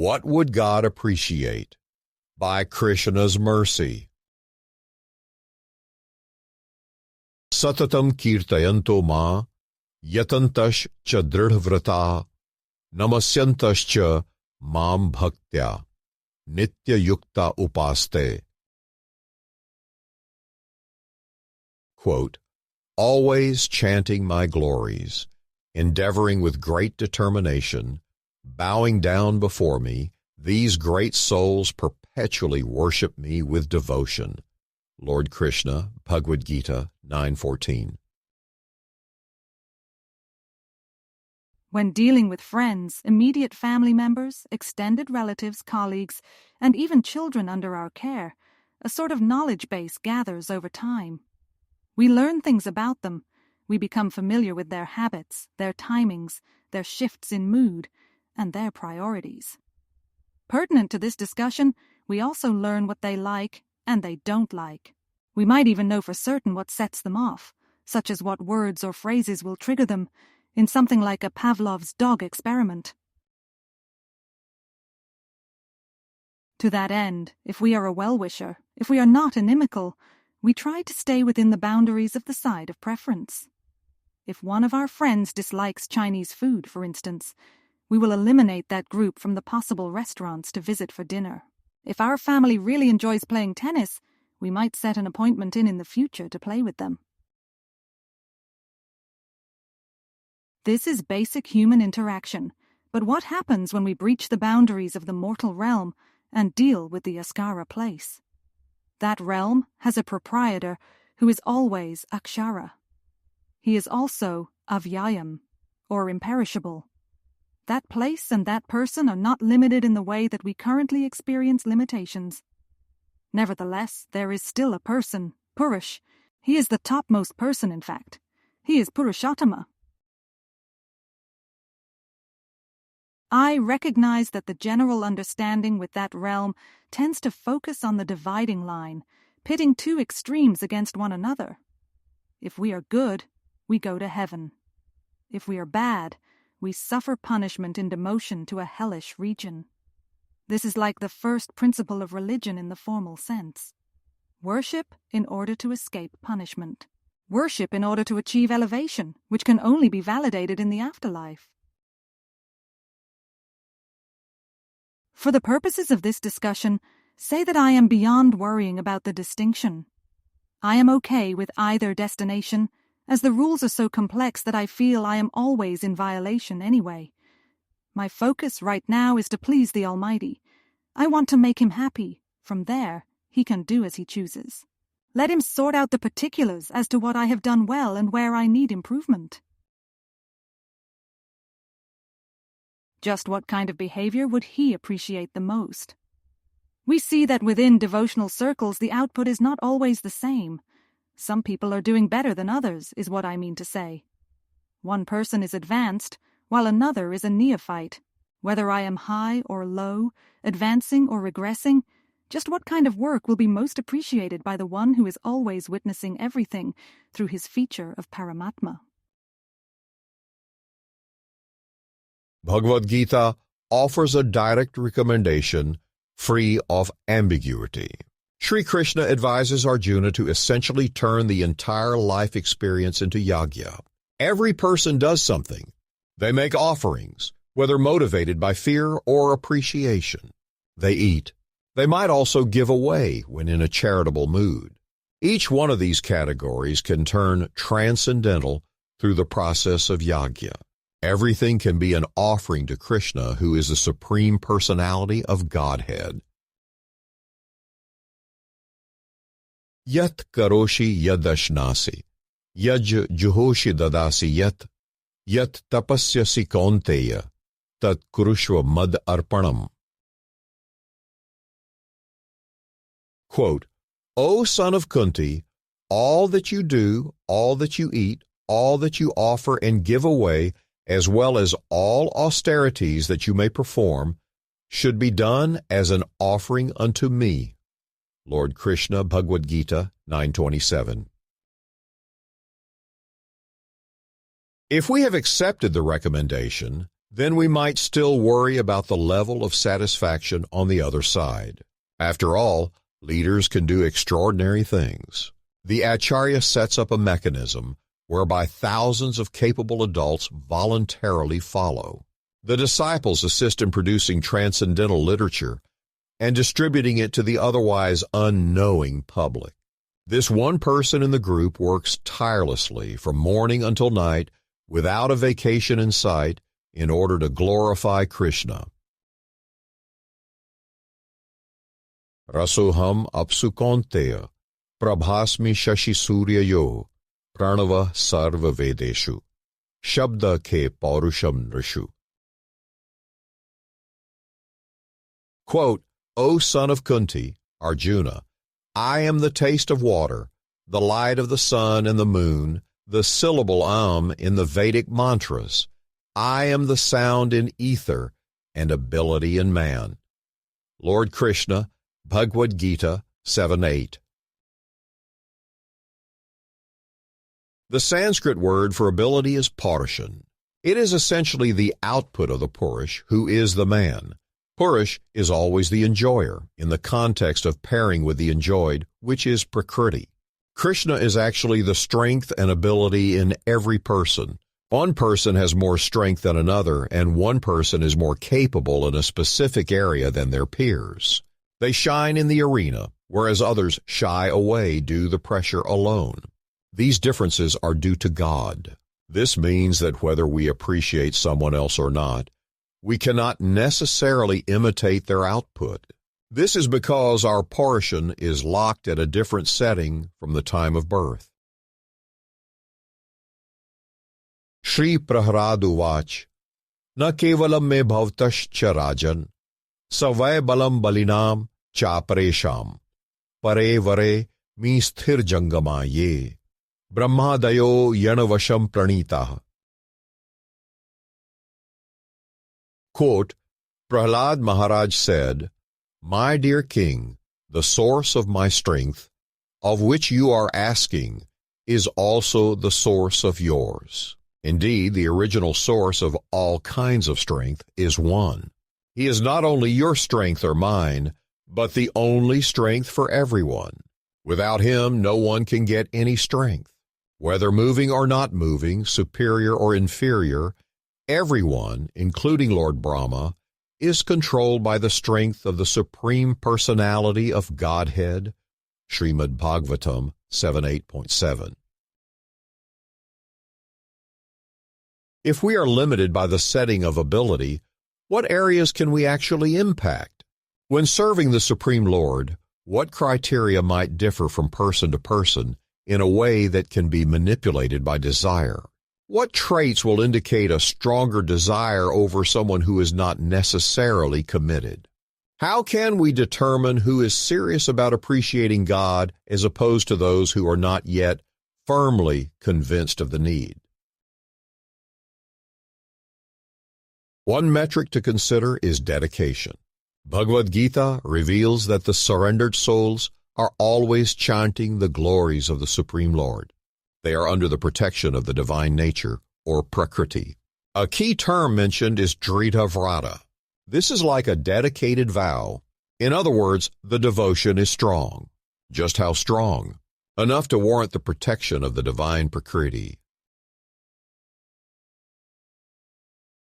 What would God appreciate? By Krishna's mercy. Satatam kirtayanto ma, yatantash cha dridhavrata, namasyantash cha mam bhaktya, nitya yukta upaste. Quote, always chanting my glories, endeavoring with great determination, bowing down before me, these great souls perpetually worship me with devotion. Lord Krishna, Bhagavad-gita 9:14. When dealing with friends, immediate family members, extended relatives, colleagues, and even children under our care, a sort of knowledge base gathers over time. We learn things about them. We become familiar with their habits, their timings, their shifts in mood, and their priorities. Pertinent to this discussion, we also learn what they like and they don't like. We might even know for certain what sets them off, such as what words or phrases will trigger them, in something like a Pavlov's dog experiment. To that end, if we are a well-wisher, if we are not inimical, we try to stay within the boundaries of the side of preference. If one of our friends dislikes Chinese food, for instance, we will eliminate that group from the possible restaurants to visit for dinner. If our family really enjoys playing tennis, we might set an appointment in the future to play with them. This is basic human interaction, but what happens when we breach the boundaries of the mortal realm and deal with the Askara place? That realm has a proprietor who is always Akshara. He is also Avyayam, or imperishable. That place and that person are not limited in the way that we currently experience limitations. Nevertheless, there is still a person, Purush. He is the topmost person, in fact. He is Purushottama. I recognize that the general understanding with that realm tends to focus on the dividing line, pitting two extremes against one another. If we are good, we go to heaven. If we are bad, we suffer punishment in demotion to a hellish region. This is like the first principle of religion in the formal sense. Worship in order to escape punishment. Worship in order to achieve elevation, which can only be validated in the afterlife. For the purposes of this discussion, say that I am beyond worrying about the distinction. I am okay with either destination, as the rules are so complex that I feel I am always in violation anyway. My focus right now is to please the Almighty. I want to make him happy. From there, he can do as he chooses. Let him sort out the particulars as to what I have done well and where I need improvement. Just what kind of behavior would he appreciate the most? We see that within devotional circles the output is not always the same. Some people are doing better than others, is what I mean to say. One person is advanced, while another is a neophyte. Whether I am high or low, advancing or regressing, just what kind of work will be most appreciated by the one who is always witnessing everything through his feature of Paramatma? Bhagavad-gita offers a direct recommendation free of ambiguity. Sri Krishna advises Arjuna to essentially turn the entire life experience into yagya. Every person does something. They make offerings, whether motivated by fear or appreciation. They eat. They might also give away when in a charitable mood. Each one of these categories can turn transcendental through the process of yagya. Everything can be an offering to Krishna, who is the Supreme Personality of Godhead. Yat karoshi yadashnasi, yaj juhoshi dadasi yat tapasyasi kaunteya, tat kurushva mad arpanam. Quote, O son of Kunti, all that you do, all that you eat, all that you offer and give away, as well as all austerities that you may perform, should be done as an offering unto me. Lord Krishna, Bhagavad-gita 9:27. If we have accepted the recommendation, then we might still worry about the level of satisfaction on the other side. After all, leaders can do extraordinary things. The Acharya sets up a mechanism whereby thousands of capable adults voluntarily follow. The disciples assist in producing transcendental literature and distributing it to the otherwise unknowing public. This one person in the group works tirelessly from morning until night without a vacation in sight in order to glorify Krishna. Rasoham apsukonteya prabhasmi shashi suryayo pranava sarva vedeshu shabda ke paurusham nrishu. Quote, O son of Kunti, Arjuna, I am the taste of water, the light of the sun and the moon, the syllable in the Vedic mantras. I am the sound in ether and ability in man. Lord Krishna, Bhagavad-gita 7:8. The Sanskrit word for ability is Purushan. It is essentially the output of the Purush, who is the man. Purush is always the enjoyer, in the context of pairing with the enjoyed, which is Prakriti. Krishna is actually the strength and ability in every person. One person has more strength than another, and one person is more capable in a specific area than their peers. They shine in the arena, whereas others shy away due to the pressure alone. These differences are due to God. This means that whether we appreciate someone else or not, we cannot necessarily imitate their output. This is because our portion is locked at a different setting from the time of birth. Shri Prahlad Uvach, Na kevalam me bhavtash cha rajan, savay balam balinam cha paresham, pare vare mi sthir jangama ye, brahmadayo yanavasham pranitah. Quote, Prahlad Maharaj said, My dear king, the source of my strength, of which you are asking, is also the source of yours. Indeed, the original source of all kinds of strength is one. He is not only your strength or mine, but the only strength for everyone. Without him, no one can get any strength. Whether moving or not moving, superior or inferior, everyone, including Lord Brahma, is controlled by the strength of the Supreme Personality of Godhead, Srimad Bhagavatam 7:8.7. If we are limited by the setting of ability, what areas can we actually impact? When serving the Supreme Lord, what criteria might differ from person to person in a way that can be manipulated by desire? What traits will indicate a stronger desire over someone who is not necessarily committed? How can we determine who is serious about appreciating God as opposed to those who are not yet firmly convinced of the need? One metric to consider is dedication. Bhagavad-gita reveals that the surrendered souls are always chanting the glories of the Supreme Lord. They are under the protection of the divine nature, or Prakriti. A key term mentioned is Drita Vrata. This is like a dedicated vow. In other words, the devotion is strong. Just how strong? Enough to warrant the protection of the divine Prakriti.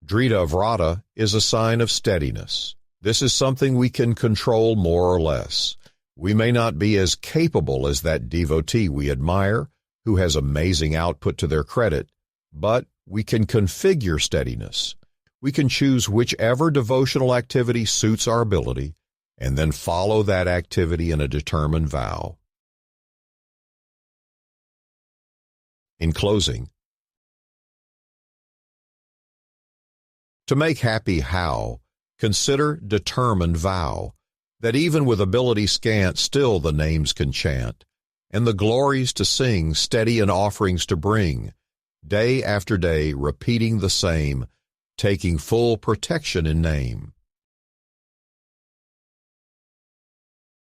Drita Vrata is a sign of steadiness. This is something we can control more or less. We may not be as capable as that devotee we admire, who has amazing output to their credit, but we can configure steadiness. We can choose whichever devotional activity suits our ability and then follow that activity in a determined vow. In closing, to make happy how, consider determined vow, that even with ability scant still the names can chant, and the glories to sing, steady and offerings to bring, day after day repeating the same, taking full protection in name.